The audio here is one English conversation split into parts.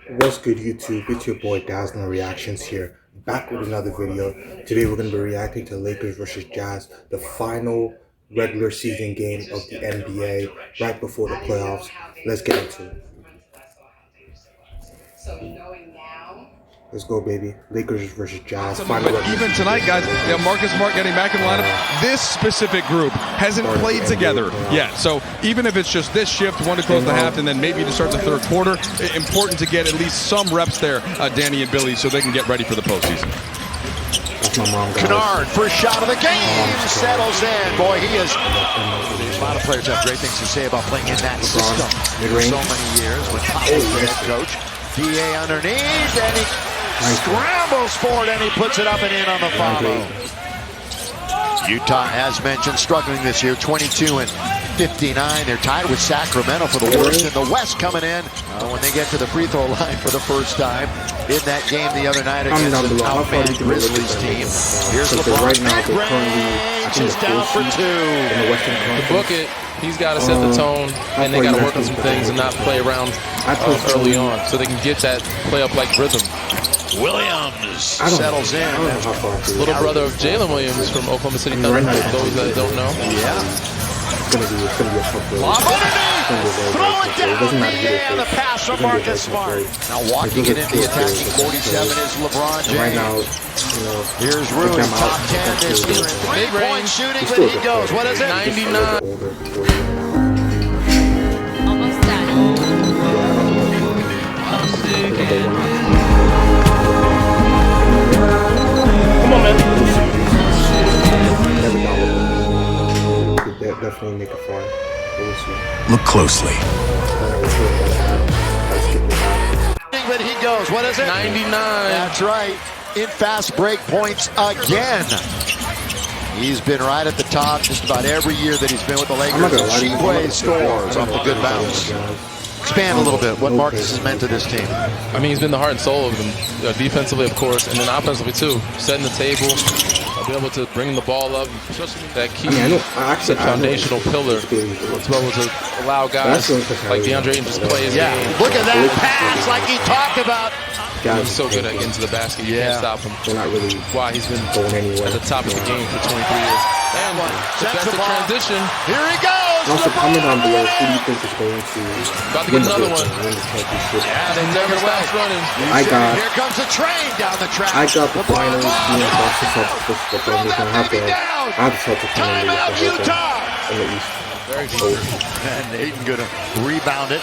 What's good, YouTube? It's your boy Dazzling Reactions here, back with another video. Today we're going to be reacting to Lakers versus Jazz, the final regular season game of the NBA, right before the playoffs. Let's get into it. Let's go, baby. Lakers versus Jazz. But even tonight, guys, Marcus Smart getting back in the lineup. This specific group hasn't played together yet. So even if it's just this shift, one to close the half, and then maybe to start the third quarter, important to get at least some reps there, Danny and Billy, so they can get ready for the postseason. That's my mom, guys. Kennard, first shot of the game, settles in. Boy, he is. A lot of players have great things to say about playing in that system for so many years. With Powell's the head coach. DA underneath, and he scrambles for it, and he puts it up and in on the follow. Utah, as mentioned, struggling this year, 22 and 59. They're tied with Sacramento for the worst in the West coming in when they get to the free throw line for the first time in that game the other night against the outman Grizzlies team. Here's LeBron. Right now, they're currently just down for two. In the Western Conference. To book it, he's got to set the tone, and they got to work on some things and not play around early on, so they can get that play-up-like rhythm. Williams settles in. Little brother of Jalen Williams from Oklahoma City Thunder, for those that don't know. Yeah. It's gonna be a tough play. Lob underneath! Throw it down and the pass from Marcus Smart. Now walking it into the attacking 47 is LeBron James. Right now, here's Rue, top 10 this year. Three-point shooting, but he goes. What is it? 99. Almost done. Come on, man. Could definitely make it far. Look closely. But he goes. What is it? 99. That's right. In fast break points again. He's been right at the top just about every year that he's been with the Lakers. Sheway scores off the good bounce. Expand a little bit what Marcus has meant to this team. I mean, he's been the heart and soul of them, defensively, of course, and then offensively, too. Setting the table, be able to bring the ball up, that key, foundational pillar, to be able to allow guys like DeAndre and just play his game. Look at that pass like he talked about. He's so good at getting to the basket. You can't stop him. They're not really why he's been going anywhere at the top of the game for 23 years. And that's the transition. Here he goes. Also, comment down below who do you think is going to about to get another one. Yeah, they never stops running. Here comes the train down the track. I got the finals being Boston Celtics, but then we're going to have the Celtics in the East. Very good. And Ayton gonna rebound it.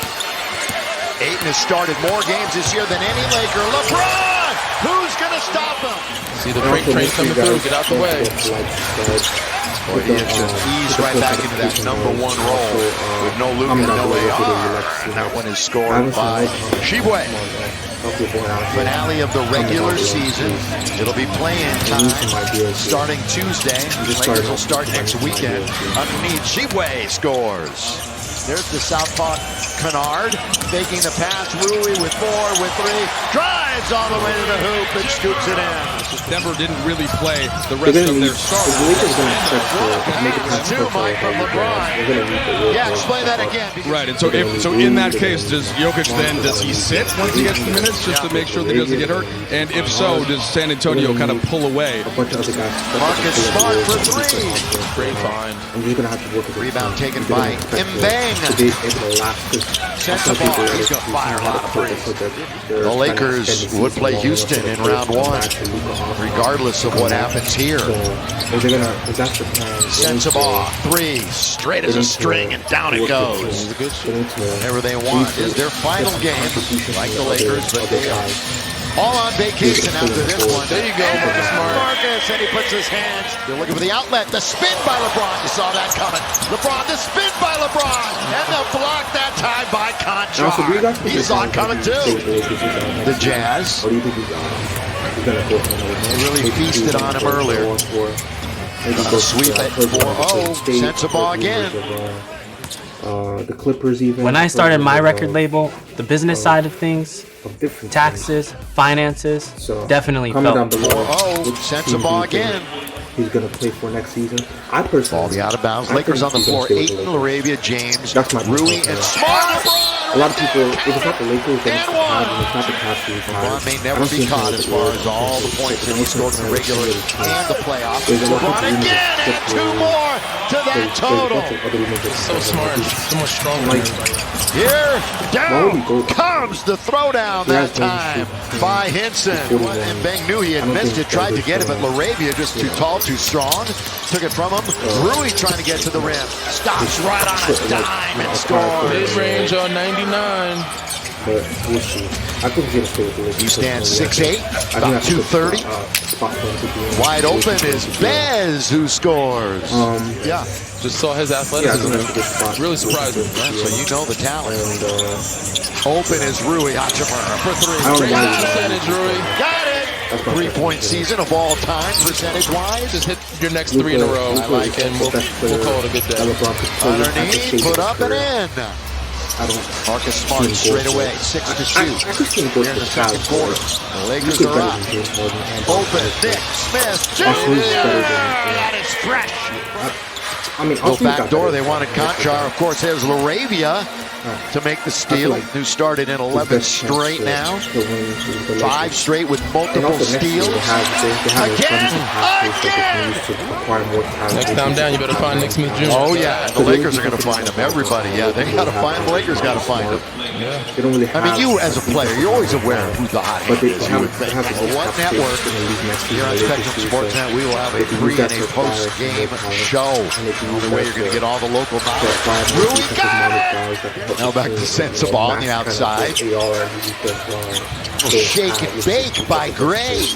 Ayton has started more games this year than any Laker. LeBron! Who's going to stop him? See the freight train coming through. Get out the way. Boy, he has just eased right back into that #1 role with no Luka and no AR. And that one is scored by Sheway. Finale of the regular season. It'll be playing time starting Tuesday. The Lakers will start next weekend. Underneath, Sheway scores. There's the southpaw Kennard, faking the pass. Rui with 4, with 3, drives all the way to the hoop and scoops it in. Denver didn't really play the rest of their starters. The Lakers going to expect to make a pass Two, Mike, from LeBron. Yeah, explain that again. Right, and so in that case, does Jokic then, does he sit once he gets the minutes just to make sure that he doesn't get hurt? And if so, does San Antonio kind of pull away? Marcus Smart for 3. Great find. I'm just going to have to work with Rebound taken by Mbang. Sets the ball. He's going to fire a lot of threes. The Lakers would play Houston in round 1, regardless of what happens here. Sets the ball. 3, straight as a string, and down it goes. Whatever they want is their final game, like the Lakers, but they are all on vacation after this one. There you go, Marcus Smart. Marcus, and he puts his hands. They're looking for the outlet. The spin by LeBron. You saw that coming. LeBron, the spin by LeBron. And the block that time by Conchar. He saw it coming too. The Jazz. They really feasted on him earlier. Sweep it 4-0. Sets the ball again. The Clippers even. When I started my record label, the business side of things, taxes, finances, definitely felt. Down below. 4-0. Sets the ball again. He's going to play for next season. I personally. Ball the out of bounds. Lakers on the floor. Ayton, Laravia, James, Rui, and Smart. a lot of people, if it's not the Lakers, then it's the Cavs, and it's not the Cavs who retire. LeBron may never be caught as far as all the points that he scored in the regular and the playoffs. LeBron again, and 2 more to that total. So smart, so much stronger than everybody. Here, down comes the throwdown that time by Hinson. And Bang knew he had missed it, tried to get it, but LaRavia just too tall, too strong. Took it from him. Rui trying to get to the rim. Stops right on a dime and scores. Mid-range on 99. But we'll see. I think he's going to stay with the Lakers. He stands 6'8", about 230. Wide open is Bez who scores. Yeah. Just saw his athleticism. Really surprised me. So you know the talent. Open is Rui Hachimura for 3. Great percentage, Rui. Got it. 3-point season of all time, percentage-wise. Just hit your next 3 in a row. I like it. And we'll call it a good day. Underneath, put up and in. Marcus Smart straight away, 6 to shoot. Here in the second quarter. The Lakers are up. Open, Nick Smith. That is fresh. Go back door, they wanted Conchar. Of course, there's LaRavia to make the steal, who started in 11 straight now. 5 straight with multiple steals. Again! Next time down, you better find Nick Smith Jr. Oh, yeah. The Lakers are going to find him. Everybody, yeah. They got to find him. The Lakers got to find him. I mean, you as a player, you're always aware of who the hot hand is, you would think. What network? Here on Spectrum Sportsnet, we will have a pre- and a post-game show. The way you're going to get all the local knowledge. Rui got it! Now back to Sensabaugh on the outside. Shake and bake by Gray.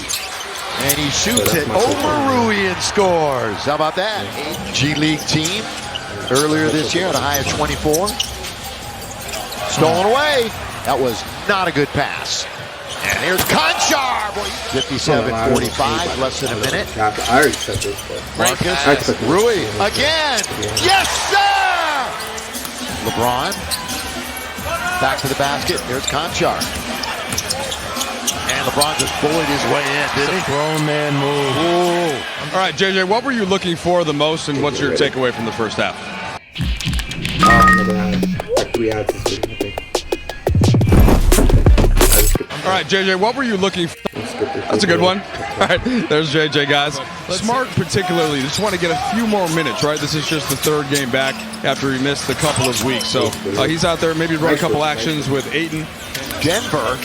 And he shoots it over Rui and scores. How about that? G League team earlier this year at a high of 24. Stolen away. That was not a good pass. And here's Conchar. 57-45, less than a minute. I already said this, but Marcus, Rui again. Yes, sir! LeBron. Back to the basket. There's Conchar. And LeBron just bullied his way in, didn't he? Grown man move. Ooh. All right, JJ, what were you looking for the most, and what's your takeaway from the first half? like 3 ads this week, I think. All right, JJ, what were you looking for? That's a good one. All right, there's JJ, guys. Smart particularly, just want to get a few more minutes, right? This is just the 3rd game back after he missed a couple of weeks. So he's out there, maybe run a couple actions with Ayton. Denver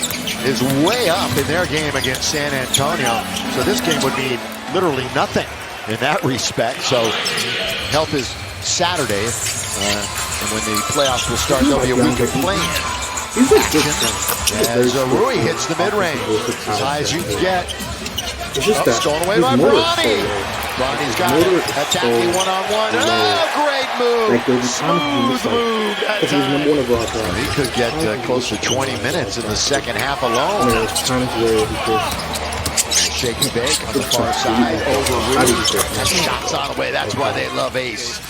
is way up in their game against San Antonio. So this game would mean literally nothing in that respect. So help is Saturday. And when the playoffs will start, there'll be a week of playing. As Rui hits the mid-range, as high as you can get. Stolen away by Bronny. Bronny's got it. Attacking one-on-one. Oh, great move. Smooth move that time. He could get close to 20 minutes in the second half alone. Shaky bake on the far side. Over Rui. Shots on the way. That's why they love Ace.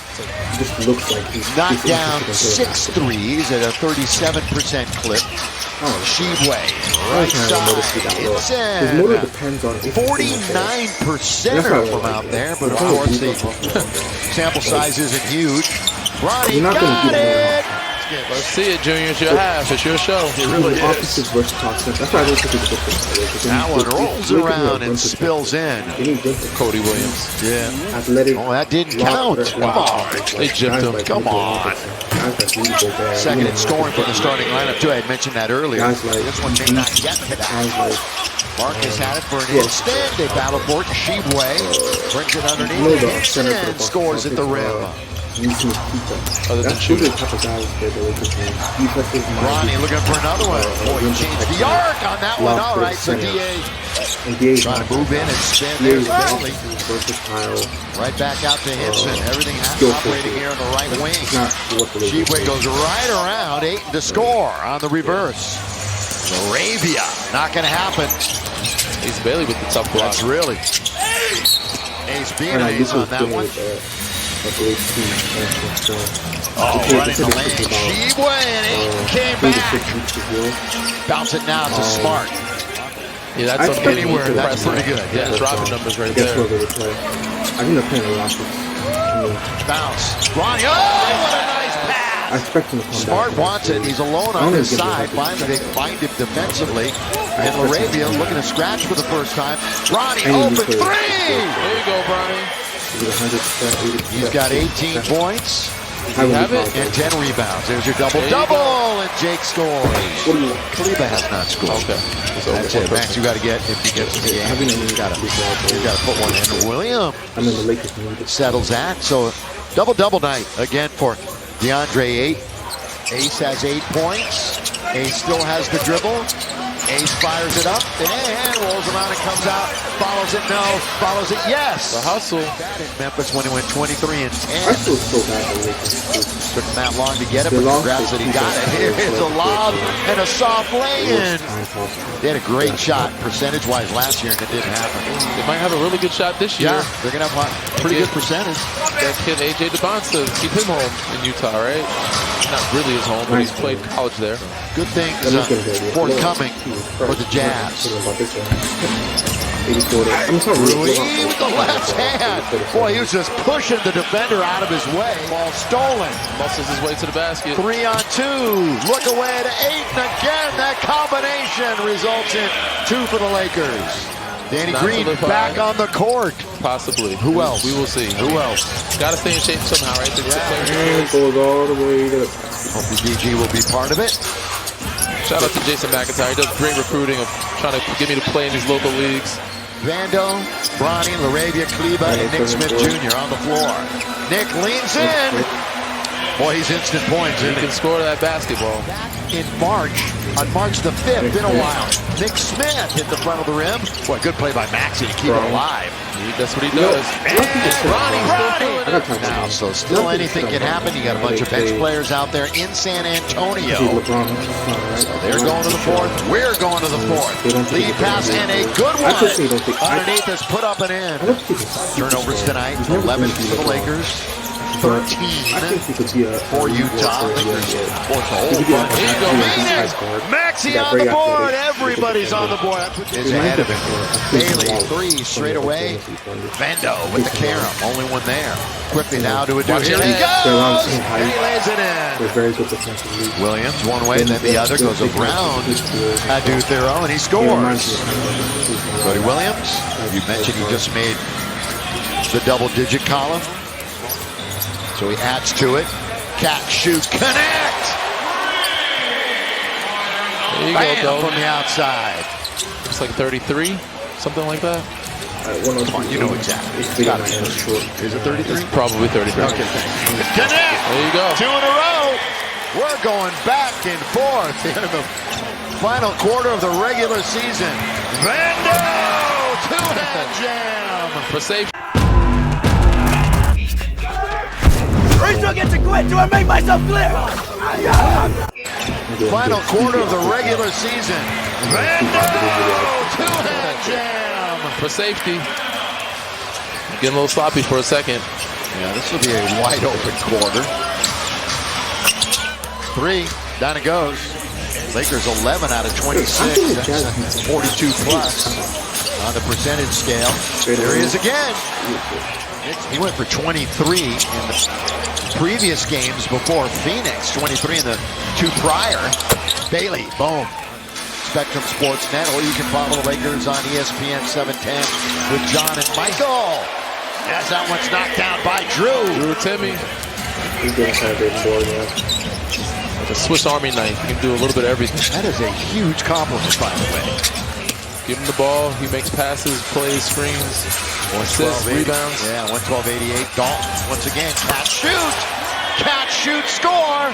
Just looks like he's knocked down 6 threes at a 37% clip. Shebway, right side, it's in. 49% from out there, but of course the sample size isn't huge. Bronny got it! Let's see it, Junior. It's your half. It's your show. It really is. That one rolls around and spills in. Cody Williams. Yeah. Oh, that didn't count. Come on. They gypped him. Come on. Second in scoring from the starting lineup, too. I had mentioned that earlier. This one may not get to that. Marcus had it for an instant. They battle for it. Shebway brings it underneath. Hinson scores at the rim. Other than shooting. Ronnie looking for another one. Boy, he changed the arc on that one. All right, so DA trying to move in and spin there. Right back out to Hinson. Everything operating here on the right wing. Shebway goes right around. Ayton to score on the reverse. LaRavia. Not going to happen. Ace Bailey with the tough block. That's really. Ace being an ace on that one. Running the lane. Shebway and Ayton came back. Bounce it now to Smart. Yeah, that's anywhere. That's pretty good. Yeah, dropping numbers right there. I think they're playing the Rockets. Bounce. Ronnie. Oh, what a nice pass. I expect him to come Smart back. wants it. He's alone on his side. Finally, they find him defensively. And Laravia looking to scratch for the first time. Bronny open three! There you go, Bronny. He's got 18 points. You have it? And 10 rebounds. There's your double-double, and Jake scores. Kleba has not scored. Okay. That's it. Max, you got to get, if he gets the game, you got to put one in. Williams settles that. So, double-double night again for DeAndre 8. Ace has 8 points. Ace still has the dribble. Ace fires it up and rolls around and comes out. Follows it, no. Follows it, yes. The hustle. In Memphis when he went 23 and 10. I feel so bad for Lakers. Took him that long to get it, but congrats that he got it. Here's a lob and a soft lay-in. They had a great shot percentage-wise last year, and it didn't happen. They might have a really good shot this year. Yeah, they're going to have a pretty good percentage. That kid, A.J. DeBonsta, keep him home in Utah, right? Not really his home, but he's played college there. Good things forthcoming for the Jazz. Rui with the left hand. Boy, he was just pushing the defender out of his way. Ball stolen. Muscles his way to the basket. 3 on 2. Look away to 8, and again that combination results in 2 for the Lakers. Danny Green back on the court. Possibly. Who else? We will see. Who else? Got to stay in shape somehow, right? Goes all the way to. Hope the DG will be part of it. Shout out to Jason McIntyre. He does great recruiting of trying to get me to play in these local leagues. Vando, Bronny, Laravia, Kleba, and Nick Smith Jr. on the floor. Nick leans in. Boy, he's instant points. He can score that basketball. In March, on March the 5th, been a while. Nick Smith hit the front of the rim. Boy, good play by Maxey to keep it alive. That's what he does. Ronnie's still doing it now, so still anything can happen. You got a bunch of bench players out there in San Antonio. So they're going to the fourth. We're going to the fourth. Lead pass and a good one. Underneath is put up and in. Turnovers tonight. 11 for the Lakers. 13 for Utah. Maxey on the board. Everybody's on the board. Is ahead of him. Bailey, 3 straight away. Vando with the carom. Only one there. Quickly now to a do. Here he goes. And he lays it in. Williams one way, then the other goes around. Adu Thero, and he scores. Cody Williams, you mentioned he just made the double-digit column. So he adds to it. Catch, shoot, connect! There you Bam, go, from the outside. It's like 33, something like that. Come on, you know exactly. It's got to be short. Is it 33? It's probably 33. Okay, thanks. Connect! There you go. 2 in a row. We're going back and forth in the final quarter of the regular season. Vando! 2-hand jam! For safety. Rachel gets to quit. Do I make myself clear? Final quarter of the regular season. Vando! 2-hand jam! For safety. Getting a little sloppy for a second. Yeah, this will be a wide open quarter. 3, down it goes. Lakers 11 out of 26. That's 42 plus on the percentage scale. There he is again. He went for 23 in the previous games before Phoenix. 23 in the 2 prior. Bailey, boom. Spectrum Sportsnet, or you can follow the Lakers on ESPN 710 with John and Michael. Yes, that one's knocked down by Drew. Drew Timmy. He's getting kind of big board, yeah. Like a Swiss Army knife. You can do a little bit of everything. That is a huge compliment, by the way. Give him the ball. He makes passes, plays, screens, assists, rebounds. Yeah, 112-88. Dalton, once again, catch, shoot! Catch, shoot, score!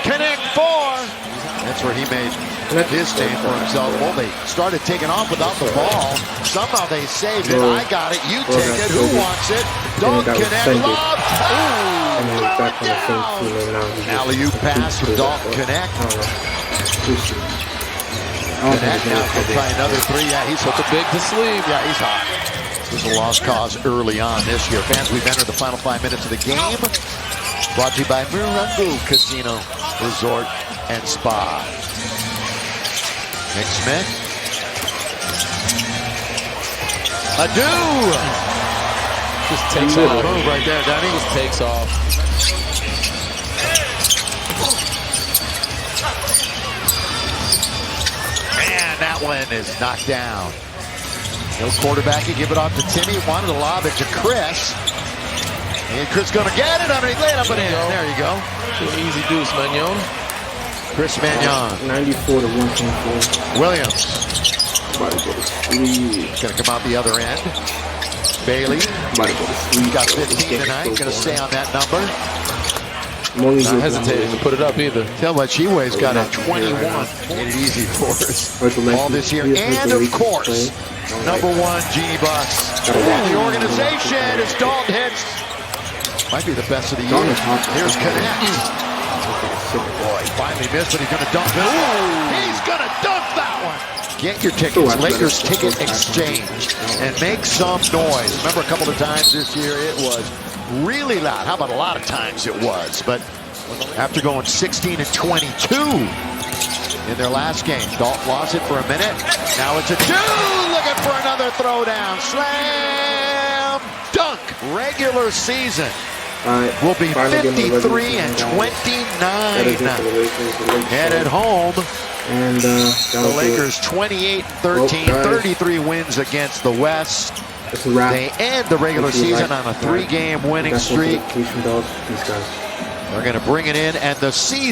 Connect 4! That's where he made his name for himself. Well, they started taking off without the ball. Somehow they saved it. I got it. You take it. Who wants it? Don't connect. Lob. Alley-oop pass from Dalton Connect. Connect now can try another 3. Yeah, he's Took a big to sleep. Yeah, he's hot. This was a lost cause early on this year. Fans, we've entered the final 5 minutes of the game. Brought to you by Murungu Casino Resort and Spa. Nick Smith. Adu! Just takes off. Move right there, doesn't he? Just takes off. one is knocked down. No quarterback, you give it off to Timmy. Wanted to lob it to Chris. And Chris gonna get it underneath, lay it up and in. There you go. Easy deuce, Magnon. Chris Magnon. 94 to 124. Williams. Gonna come out the other end. Bailey. Got 15 tonight. Gonna stay on that number. Not hesitating to put it up either. Tell what she weighs got a 21. Made it easy for us all this year. And of course, number 1, Jeannie Buss. And the organization is Dalton Hicks. Might be the best of the year. Here's Connect. Boy, finally missed, but he's going to dunk it. Ooh, he's going to dunk that one. Get your tickets, Lakers Ticket Exchange, and make some noise. Remember a couple of times this year it was really loud. How about a lot of times it was? But after going 16 and 22 in their last game, Dalton lost it for a minute. Now it's a 2. Looking for another throwdown. Slam dunk. Regular season will be 53 and 29. Headed home. And the Lakers 28-13, 33 wins against the West. They end the regular season on a 3-game winning streak. They're going to bring it in, and the season